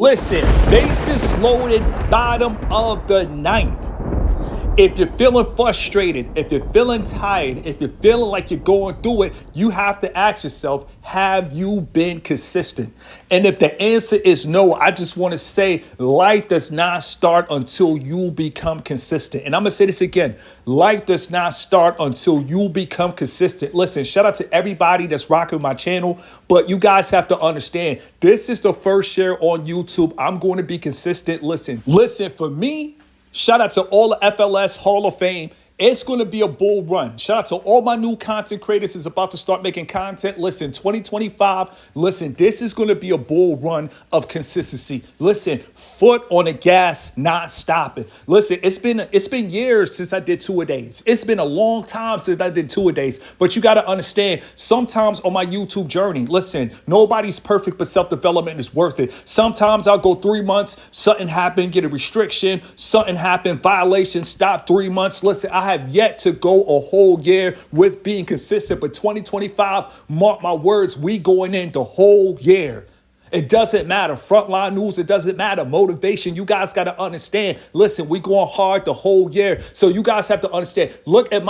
Listen, bases loaded, bottom of the ninth. If you're feeling frustrated, if you're feeling tired, if you're feeling like you're going through it, you have to ask yourself, have you been consistent? And if the answer is no, I just want to say life does not start until you become consistent. And I'm going to say this again. Life does not start until you become consistent. Listen, shout out to everybody that's rocking my channel, but you guys have to understand, this is the first share on YouTube. I'm going to be consistent. Listen, for me, shout out to all the FLS Hall of Fame. It's going to be a bull run. Shout out to all my new content creators that's about to start making content. Listen, 2025, listen, this is going to be a bull run of consistency. Listen, foot on the gas, not stopping. Listen, it's been years since I did 2-a-days. It's been a long time since I did 2-a-days. But you got to understand, sometimes on my YouTube journey, listen, nobody's perfect, but self-development is worth it. Sometimes I'll go 3 months, something happened, get a restriction, something happened, violation, stop 3 months. Listen, I have yet to go a whole year with being consistent, but 2025, mark my words, we going in the whole year. It doesn't matter. Frontline news, it doesn't matter. Motivation, you guys got to understand. Listen, we going hard the whole year. So you guys have to understand. Look at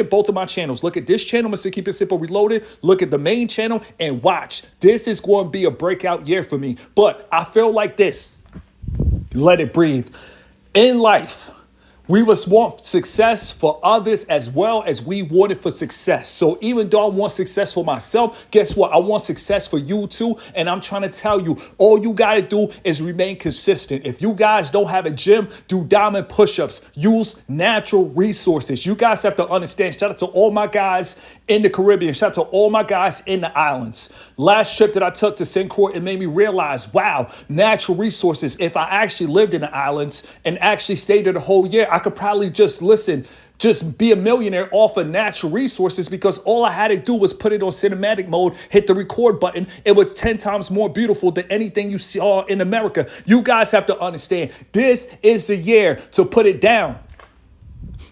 both of my channels. Look at this channel, Mr. Keep It Simple Reloaded. Look at the main channel and watch. This is going to be a breakout year for me. But I feel like this. Let it breathe. In life, we must want success for others as well as we want it for success. So even though I want success for myself, guess what? I want success for you too. And I'm trying to tell you, all you got to do is remain consistent. If you guys don't have a gym, do diamond push-ups. Use natural resources. You guys have to understand. Shout out to all my guys in the Caribbean. Shout out to all my guys in the islands. Last trip that I took to St. Croix, it made me realize, wow, natural resources. If I actually lived in the islands and actually stayed there the whole year, I could probably just be a millionaire off of natural resources, because all I had to do was put it on cinematic mode, hit the record button. It was 10 times more beautiful than anything you saw in America. You guys have to understand, this is the year to put it down.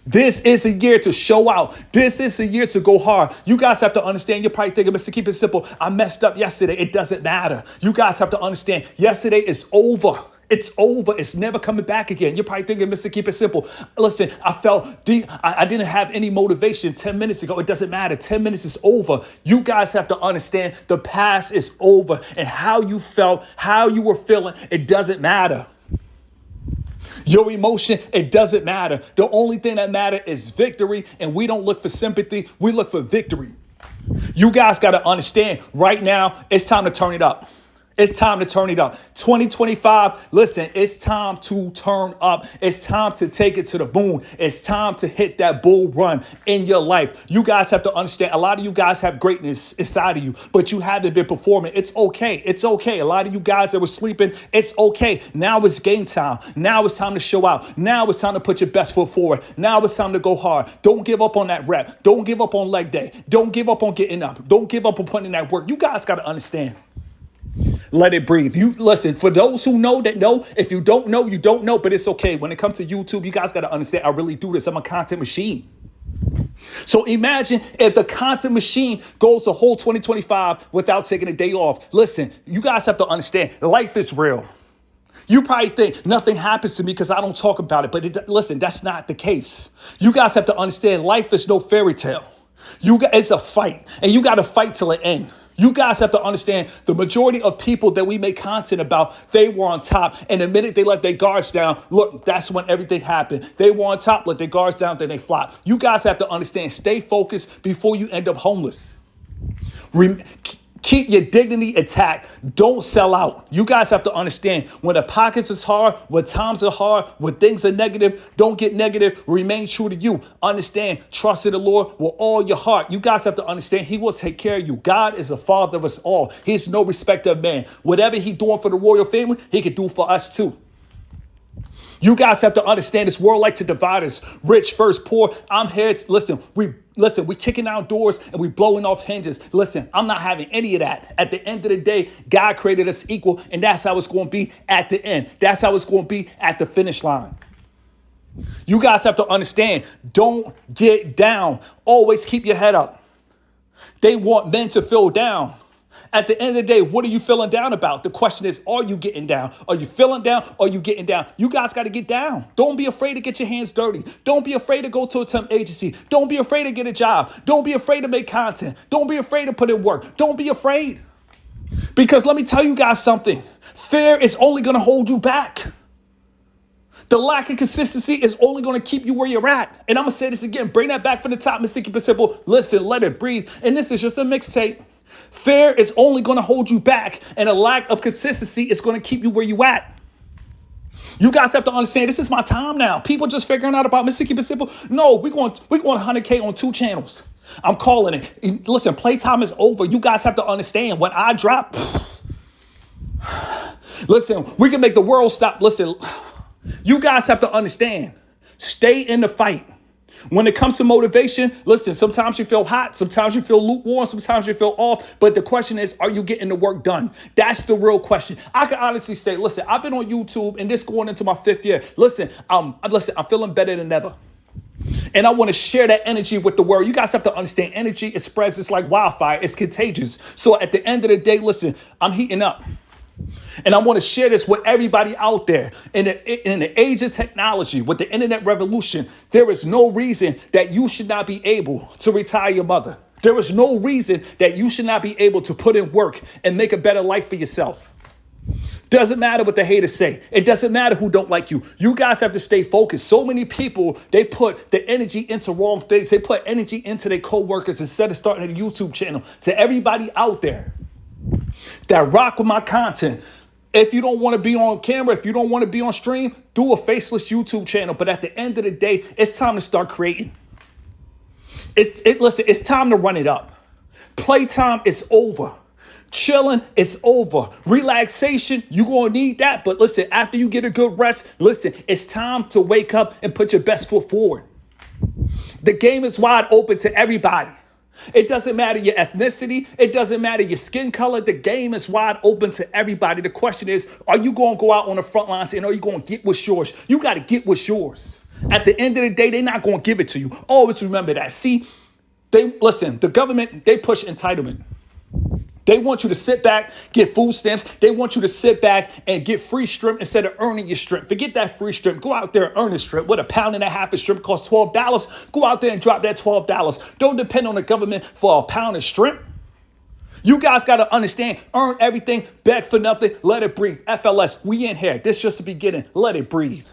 This is a year to show out. This is a year to go hard. You guys have to understand. You're probably thinking, Mr. Keep It Simple, I messed up yesterday. It doesn't matter. You guys have to understand, yesterday is over. It's over. It's never coming back again. You're probably thinking, Mr. Keep It Simple, listen, I felt deep. I didn't have any motivation 10 minutes ago. It doesn't matter. 10 minutes is over. You guys have to understand, the past is over. And how you felt, how you were feeling, it doesn't matter. Your emotion, it doesn't matter. The only thing that matters is victory, and we don't look for sympathy. We look for victory. You guys got to understand, right now, it's time to turn it up. It's time to turn it up. 2025, listen, it's time to turn up. It's time to take it to the moon. It's time to hit that bull run in your life. You guys have to understand, a lot of you guys have greatness inside of you, but you haven't been performing. It's okay. It's okay. A lot of you guys that were sleeping, it's okay. Now it's game time. Now it's time to show out. Now it's time to put your best foot forward. Now it's time to go hard. Don't give up on that rep. Don't give up on leg day. Don't give up on getting up. Don't give up on putting in that work. You guys got to understand. Let it breathe. You listen, for those who know that know. If you don't know, you don't know, but it's okay. When it comes to YouTube, you guys got to understand, I really do this. I'm a content machine. So imagine if the content machine goes the whole 2025 without taking a day off. Listen, you guys have to understand, life is real. You probably think nothing happens to me because I don't talk about it. But listen, that's not the case. You guys have to understand, life is no fairy tale. It's a fight, and you got to fight till it ends. You guys have to understand, the majority of people that we make content about, they were on top. And the minute they let their guards down, look, that's when everything happened. They were on top, let their guards down, then they flop. You guys have to understand, stay focused before you end up homeless. Keep your dignity intact. Don't sell out. You guys have to understand, when the pockets is hard, when times are hard, when things are negative, don't get negative. Remain true to you. Understand, trust in the Lord with all your heart. You guys have to understand, he will take care of you. God is the father of us all. He's no respecter of man. Whatever he doing for the royal family, he can do for us too. You guys have to understand, this world like to divide us. Rich first, poor. I'm here. We kicking down doors and we blowing off hinges. Listen, I'm not having any of that. At the end of the day, God created us equal, and that's how it's going to be at the end. That's how it's going to be at the finish line. You guys have to understand, don't get down. Always keep your head up. They want men to feel down. At the end of the day, what are you feeling down about? The question is, are you getting down? Are you feeling down? Are you getting down? You guys got to get down. Don't be afraid to get your hands dirty. Don't be afraid to go to a temp agency. Don't be afraid to get a job. Don't be afraid to make content. Don't be afraid to put in work. Don't be afraid. Because let me tell you guys something. Fear is only going to hold you back. The lack of consistency is only going to keep you where you're at. And I'm going to say this again. Bring that back from the top, Mr. Keep It Simple. Listen, let it breathe. And this is just a mixtape. Fear is only going to hold you back. And a lack of consistency is going to keep you where you at. You guys have to understand, this is my time now. People just figuring out about Mr. Keep It Simple. No, we're going 100K on 2 channels. I'm calling it. Listen, playtime is over. You guys have to understand, when I drop, listen, we can make the world stop. Listen, you guys have to understand, stay in the fight. When it comes to motivation, listen, sometimes you feel hot, sometimes you feel lukewarm, sometimes you feel off. But the question is, are you getting the work done? That's the real question. I can honestly say, listen, I've been on YouTube and this going into my 5th year. Listen, I'm feeling better than ever. And I want to share that energy with the world. You guys have to understand, energy, it spreads. It's like wildfire. It's contagious. So at the end of the day, listen, I'm heating up. And I want to share this with everybody out there. In the age of technology, with the internet revolution, there is no reason that you should not be able to retire your mother. There is no reason that you should not be able to put in work and make a better life for yourself. Doesn't matter what the haters say. It doesn't matter who don't like you. You guys have to stay focused. So many people, they put the energy into wrong things. They put energy into their coworkers instead of starting a YouTube channel. To everybody out there that rock with my content, if you don't want to be on camera, if you don't want to be on stream, do a faceless YouTube channel. But at the end of the day, it's time to start creating. Listen, it's time to run it up. Playtime is over. Chilling, it's over. Relaxation, you're going to need that. But listen, after you get a good rest, listen, it's time to wake up and put your best foot forward. The game is wide open to everybody. It doesn't matter your ethnicity. It doesn't matter your skin color. The game is wide open to everybody. The question is, are you going to go out on the front lines and are you going to get what's yours? You got to get what's yours. At the end of the day, they're not going to give it to you. Always remember that. See, the government, they push entitlement. They want you to sit back, get food stamps. They want you to sit back and get free shrimp instead of earning your shrimp. Forget that free shrimp. Go out there and earn a shrimp. What, £1.50 of shrimp costs $12? Go out there and drop that $12. Don't depend on the government for a pound of shrimp. You guys got to understand, earn everything, beg for nothing, let it breathe. FLS, we in here. This is just the beginning. Let it breathe.